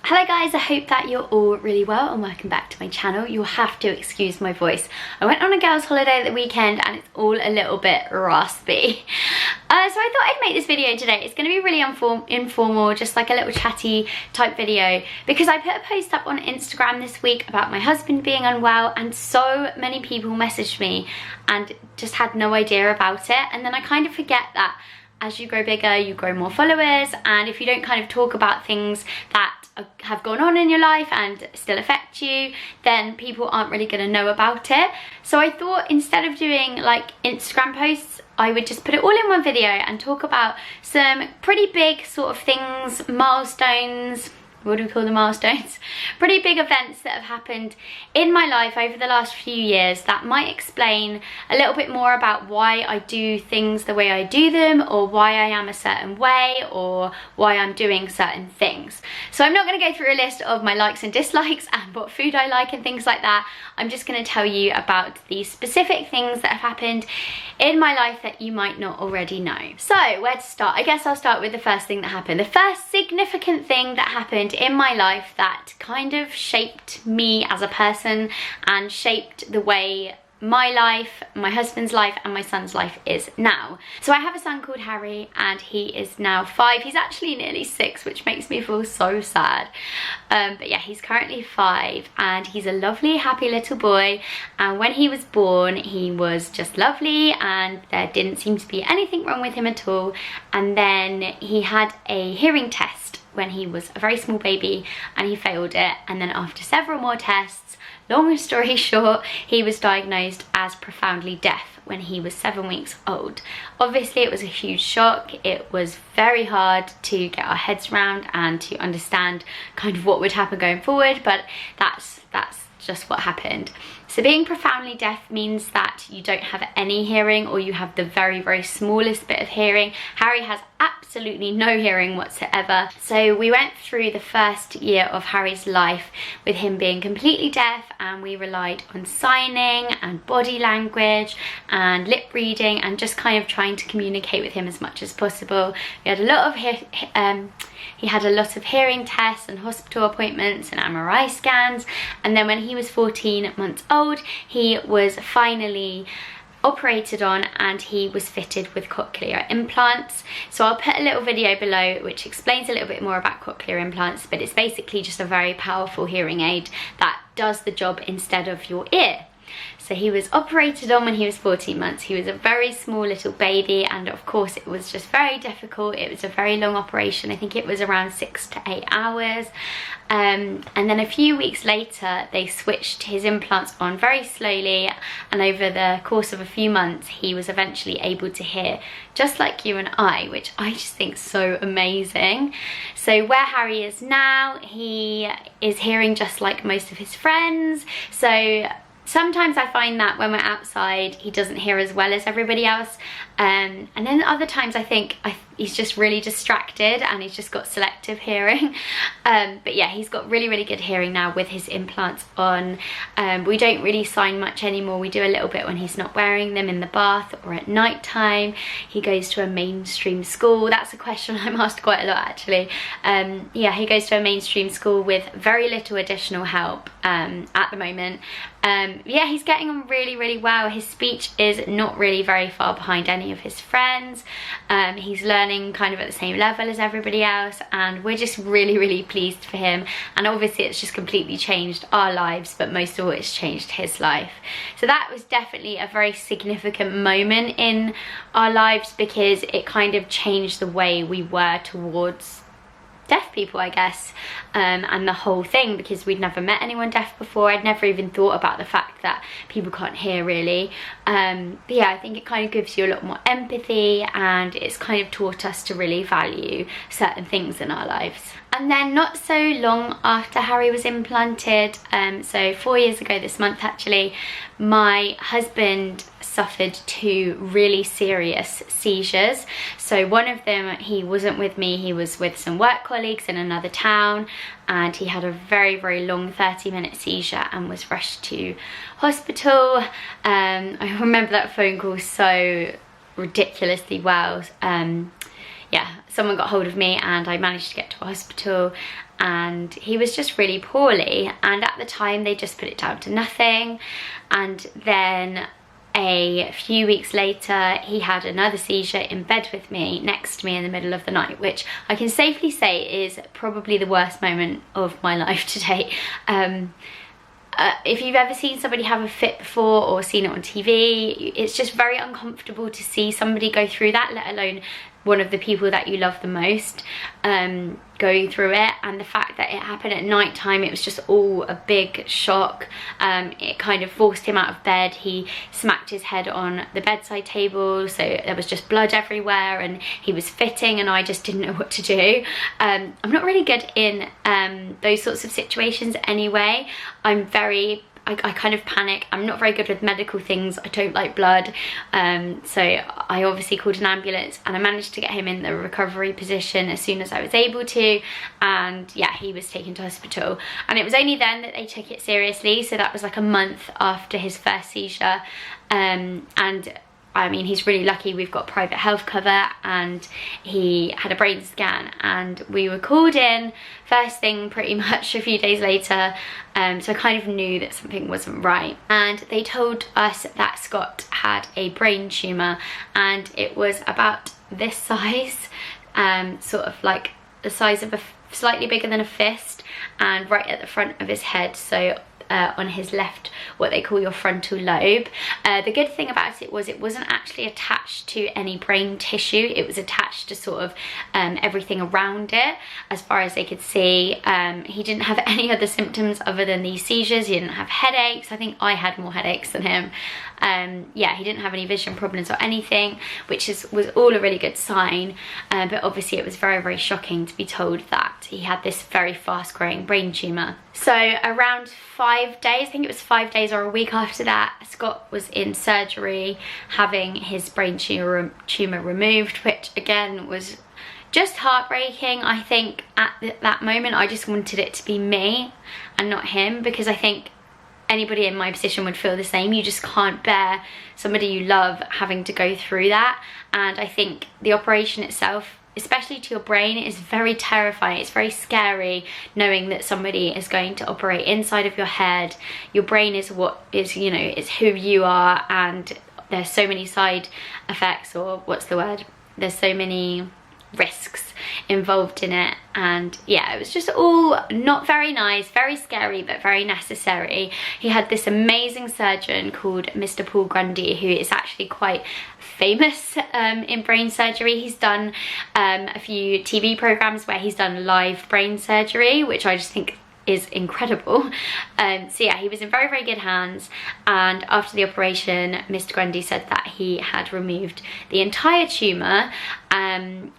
Hello guys, I hope that you're all really well and welcome back to my channel. You'll have to excuse my voice. I went on a girls' holiday at the weekend and it's all a little bit raspy. So I thought I'd make this video today. It's going to be really informal, just like a little chatty type video, because I put a post up on Instagram this week about my husband being unwell and so many people messaged me and just had no idea about it. And then I kind of forget that as you grow bigger, you grow more followers, and if you don't kind of talk about things that have gone on in your life and still affect you, then people aren't really going to know about it. So I thought instead of doing like Instagram posts, I would just put it all in one video and talk about some pretty big sort of things, milestones. What do we call the milestones? Pretty big events that have happened in my life over the last few years that might explain a little bit more about why I do things the way I do them, or why I am a certain way, or why I'm doing certain things. So I'm not going to go through a list of my likes and dislikes and what food I like and things like that. I'm just going to tell you about the specific things that have happened in my life that you might not already know. So where to start? I guess I'll start with the first thing that happened. The first significant thing that happened in my life that kind of shaped me as a person and shaped the way my life, my husband's life and my son's life is now. So I have a son called Harry and he is now 5. He's actually nearly 6, which makes me feel so sad. But yeah, he's currently 5 and he's a lovely, happy little boy. And when he was born, he was just lovely and there didn't seem to be anything wrong with him at all. And then he had a hearing test when he was a very small baby and he failed it. And then after several more tests, long story short, he was diagnosed as profoundly deaf when he was 7 weeks old. Obviously it was a huge shock. It was very hard to get our heads around and to understand kind of what would happen going forward, but that's just what happened. So being profoundly deaf means that you don't have any hearing, or you have the very, very smallest bit of hearing. Harry has absolutely no hearing whatsoever. So we went through the first year of Harry's life with him being completely deaf, and we relied on signing and body language and lip reading and just kind of trying to communicate with him as much as possible. We had a lot of he had a lot of hearing tests and hospital appointments and MRI scans, and then when he was 14 months old, he was finally operated on and he was fitted with cochlear implants. So I'll put a little video below which explains a little bit more about cochlear implants, but it's basically just a very powerful hearing aid that does the job instead of your ear. So he was operated on when he was 14 months. He was a very small little baby, and of course it was just very difficult. It was a very long operation. I think it was around 6 to 8 hours. And then a few weeks later they switched his implants on very slowly, and over the course of a few months he was eventually able to hear just like you and I, which I just think is so amazing. So where Harry is now, he is hearing just like most of his friends. So sometimes I find that when we're outside he doesn't hear as well as everybody else, and then other times I think he's just really distracted and he's just got selective hearing. But yeah, he's got really, really good hearing now with his implants on. We don't really sign much anymore. We do a little bit when he's not wearing them in the bath or at night time. He goes to a mainstream school. That's a question I'm asked quite a lot actually. Yeah, he goes to a mainstream school with very little additional help at the moment. Yeah, he's getting on really, really well. His speech is not really very far behind any of his friends. He's learning kind of at the same level as everybody else, and we're just really, really pleased for him. And obviously it's just completely changed our lives, but most of all it's changed his life. So that was definitely a very significant moment in our lives, because it kind of changed the way we were towards deaf people, I guess, and the whole thing, because we'd never met anyone deaf before. I'd never even thought about the fact that people can't hear really. But yeah, I think it kind of gives you a lot more empathy, and it's kind of taught us to really value certain things in our lives. And then not so long after Harry was implanted, so 4 years ago this month actually, my husband suffered 2 really serious seizures. So one of them, he wasn't with me, he was with some work colleagues in another town, and he had a very, very long 30-minute seizure and was rushed to hospital. I remember that phone call so ridiculously well. yeah, someone got hold of me and I managed to get to a hospital, and he was just really poorly, and at the time they just put it down to nothing. And then a few weeks later he had another seizure in bed with me, next to me in the middle of the night, which I can safely say is probably the worst moment of my life to date. If you've ever seen somebody have a fit before or seen it on TV, it's just very uncomfortable to see somebody go through that, let alone one of the people that you love the most going through it. And the fact that it happened at night time, it was just all a big shock. It kind of forced him out of bed. He smacked his head on the bedside table, so there was just blood everywhere, and he was fitting and I just didn't know what to do. I'm not really good in those sorts of situations anyway. I kind of panic. I'm not very good with medical things. I don't like blood. So I obviously called an ambulance and I managed to get him in the recovery position as soon as I was able to. And yeah, he was taken to hospital. And it was only then that they took it seriously. So that was like a month after his first seizure. And I mean, he's really lucky. We've got private health cover, and he had a brain scan, and we were called in first thing pretty much a few days later. So I kind of knew that something wasn't right, and they told us that Scott had a brain tumour, and it was about this size, sort of like the size of slightly bigger than a fist, and right at the front of his head, so on his left, what they call your frontal lobe. The good thing about it was it wasn't actually attached to any brain tissue. It was attached to sort of everything around it, as far as they could see. He didn't have any other symptoms other than these seizures. He didn't have headaches. I think I had more headaches than him. Yeah, he didn't have any vision problems or anything, which was all a really good sign. But obviously it was very, very shocking to be told that he had this very fast growing brain tumour. So around 5 days, I think it was 5 days or a week after that, Scott was in surgery having his brain tumour removed, which again was just heartbreaking. I think at that moment I just wanted it to be me and not him, because I think anybody in my position would feel the same. You just can't bear somebody you love having to go through that. And I think the operation itself, especially to your brain, is very terrifying. It's very scary knowing that somebody is going to operate inside of your head. Your brain is what is, you know, it's who you are, and there's so many side effects, or what's the word? There's so many risks involved in it. And yeah, it was just all not very nice, very scary, but very necessary. He had this amazing surgeon called Mr. Paul Grundy, who is actually quite famous in brain surgery. He's done a few TV programs where he's done live brain surgery, which I just think is incredible. So yeah, he was in very, very good hands. And after the operation, Mr. Grundy said that he had removed the entire tumour.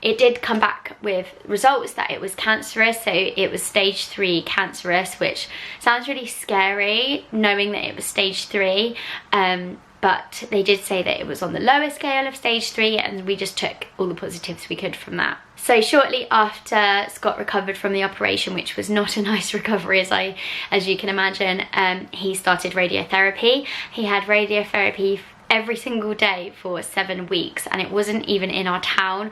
It did come back with results that it was cancerous, so it was stage 3 cancerous, which sounds really scary knowing that it was stage 3. But they did say that it was on the lower scale of stage 3, and we just took all the positives we could from that. So shortly after Scott recovered from the operation, which was not a nice recovery as you can imagine, he started radiotherapy. He had radiotherapy every single day for 7 weeks, and it wasn't even in our town,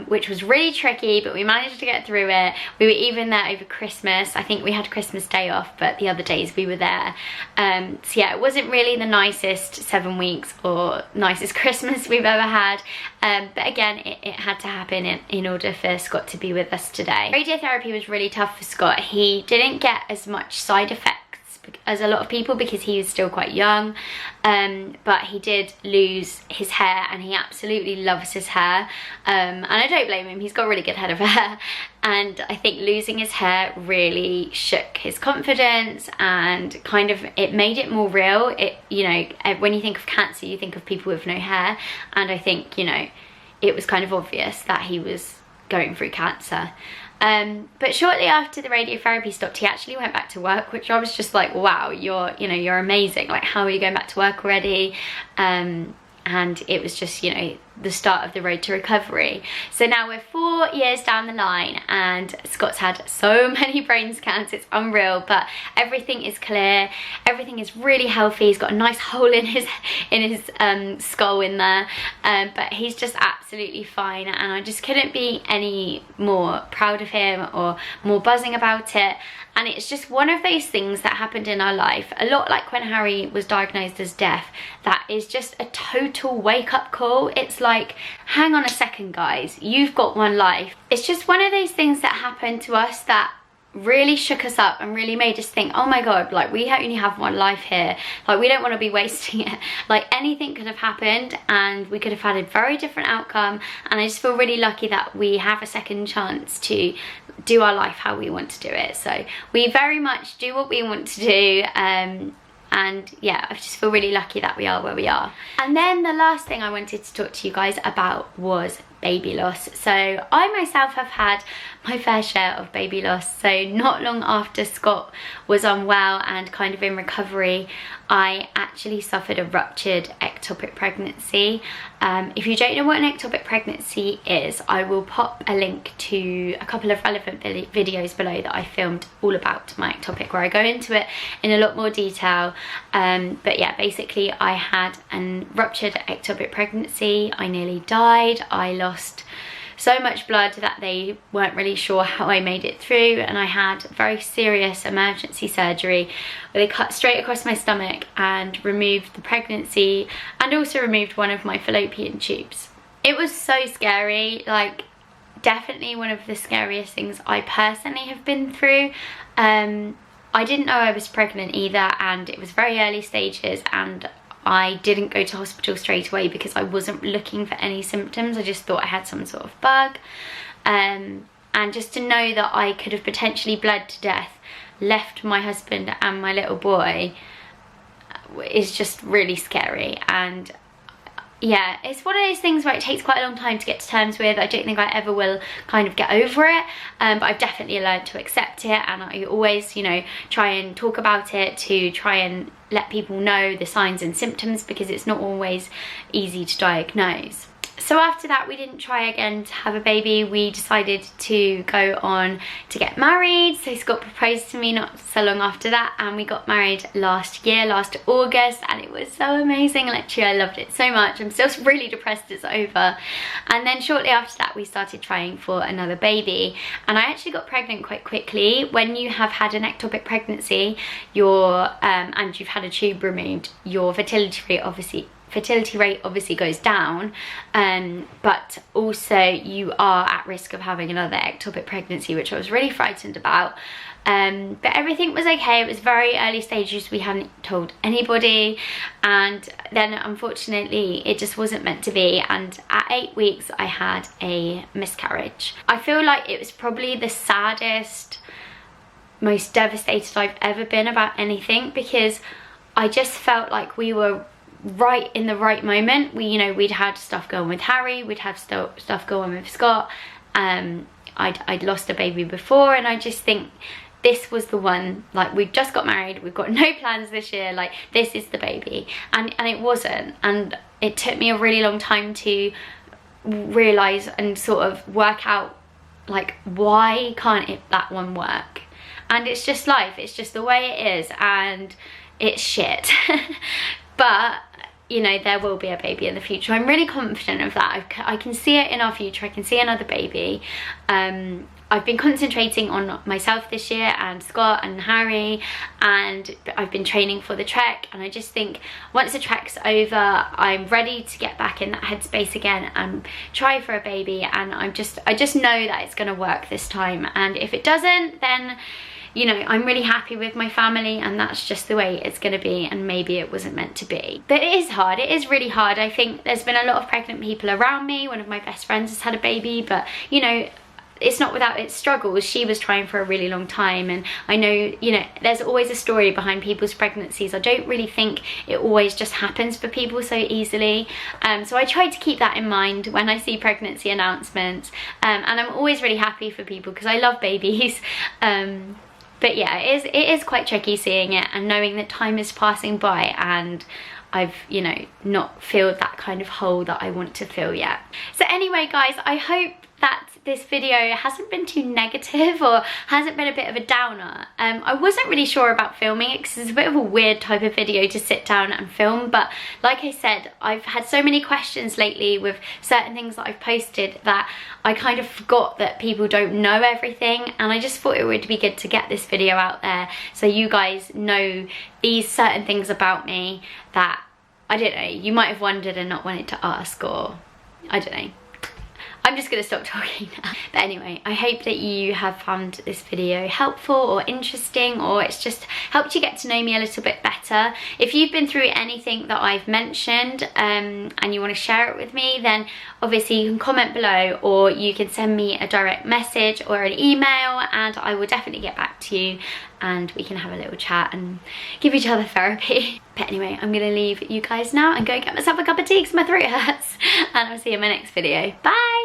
which was really tricky, but we managed to get through it. We were even there over Christmas. I think we had Christmas Day off, but the other days we were there. So yeah, it wasn't really the nicest 7 weeks or nicest Christmas we've ever had, but again, it had to happen in order for Scott to be with us today. Radiotherapy was really tough for Scott. He didn't get as much side effects as a lot of people because he was still quite young, but he did lose his hair, and he absolutely loves his hair, and I don't blame him. He's got a really good head of hair, and I think losing his hair really shook his confidence, and kind of it made it more real. It, you know, when you think of cancer, you think of people with no hair, and I think, you know, it was kind of obvious that he was going through cancer. But shortly after the radiotherapy stopped, he actually went back to work, which I was just like, wow, you're amazing. Like, how are you going back to work already? And it was just, you know, the start of the road to recovery. So now we're 4 years down the line and Scott's had so many brain scans, it's unreal, but everything is clear, everything is really healthy. He's got a nice hole in his skull in there, but he's just absolutely fine, and I just couldn't be any more proud of him or more buzzing about it. And it's just one of those things that happened in our life, a lot like when Harry was diagnosed as deaf, that is just a total wake-up call. It's like, hang on a second guys, you've got one life. It's just one of those things that happened to us that really shook us up and really made us think, oh my god, like we only have one life here, like we don't want to be wasting it. Like anything could have happened and we could have had a very different outcome, and I just feel really lucky that we have a second chance to do our life how we want to do it. So we very much do what we want to do, and yeah, I just feel really lucky that we are where we are. And then the last thing I wanted to talk to you guys about was baby loss. So I myself have had my fair share of baby loss. So not long after Scott was unwell and kind of in recovery, I actually suffered a ruptured ectopic pregnancy. If you don't know what an ectopic pregnancy is, I will pop a link to a couple of relevant videos below that I filmed all about my ectopic, where I go into it in a lot more detail. But yeah, basically I had a ruptured ectopic pregnancy. I nearly died. I lost so much blood that they weren't really sure how I made it through, and I had very serious emergency surgery where they cut straight across my stomach and removed the pregnancy and also removed one of my fallopian tubes. It was so scary, like definitely one of the scariest things I personally have been through. I didn't know I was pregnant either, and it was very early stages, and I didn't go to hospital straight away because I wasn't looking for any symptoms. I just thought I had some sort of bug. And just to know that I could have potentially bled to death, left my husband and my little boy, is just really scary. And yeah, it's one of those things where it takes quite a long time to get to terms with. I don't think I ever will kind of get over it, but I've definitely learned to accept it, and I always, you know, try and talk about it to try and let people know the signs and symptoms, because it's not always easy to diagnose. So after that, we didn't try again to have a baby. We decided to go on to get married. So Scott proposed to me not so long after that, and we got married last August, and it was so amazing. Literally, I loved it so much. I'm still really depressed it's over. And then shortly after that, we started trying for another baby, and I actually got pregnant quite quickly. When you have had an ectopic pregnancy, and you've had a tube removed, your fertility rate obviously goes down, but also you are at risk of having another ectopic pregnancy, which I was really frightened about. But everything was okay. It was very early stages. We hadn't told anybody, and then unfortunately it just wasn't meant to be, and at 8 weeks I had a miscarriage. I feel like it was probably the saddest, most devastated I've ever been about anything, because I just felt like we were right in the right moment. We'd had stuff going with Harry, we'd had stuff going with Scott, I'd lost a baby before, and I just think this was the one. Like, we've just got married, we've got no plans this year, like this is the baby, and it wasn't. And it took me a really long time to realize and sort of work out, like, why can't that one work? And it's just life, it's just the way it is, and it's shit. But you know, there will be a baby in the future. I'm really confident of that. I can see it in our future. I can see another baby. I've been concentrating on myself this year, and Scott and Harry, and I've been training for the trek, and I just think once the trek's over, I'm ready to get back in that headspace again and try for a baby. And I just know that it's going to work this time, and if it doesn't, then you know, I'm really happy with my family, and that's just the way it's going to be, and maybe it wasn't meant to be. But it is hard, it is really hard. I think there's been a lot of pregnant people around me. One of my best friends has had a baby, but you know, it's not without its struggles. She was trying for a really long time, and I know, you know, there's always a story behind people's pregnancies. I don't really think it always just happens for people so easily, so I try to keep that in mind when I see pregnancy announcements, and I'm always really happy for people because I love babies. But yeah, it is quite tricky seeing it and knowing that time is passing by, and I've, you know, not filled that kind of hole that I want to fill yet. So anyway guys, I hope that this video hasn't been too negative or hasn't been a bit of a downer. I wasn't really sure about filming it because it's a bit of a weird type of video to sit down and film, but like I said, I've had so many questions lately with certain things that I've posted that I kind of forgot that people don't know everything, and I just thought it would be good to get this video out there so you guys know these certain things about me that, I don't know, you might have wondered and not wanted to ask, or I don't know. I'm just gonna stop talking now. But anyway, I hope that you have found this video helpful or interesting, or it's just helped you get to know me a little bit better. If you've been through anything that I've mentioned and you want to share it with me, then obviously you can comment below, or you can send me a direct message or an email, and I will definitely get back to you and we can have a little chat and give each other therapy. But anyway, I'm gonna leave you guys now and go get myself a cup of tea because my throat hurts, and I'll see you in my next video. Bye!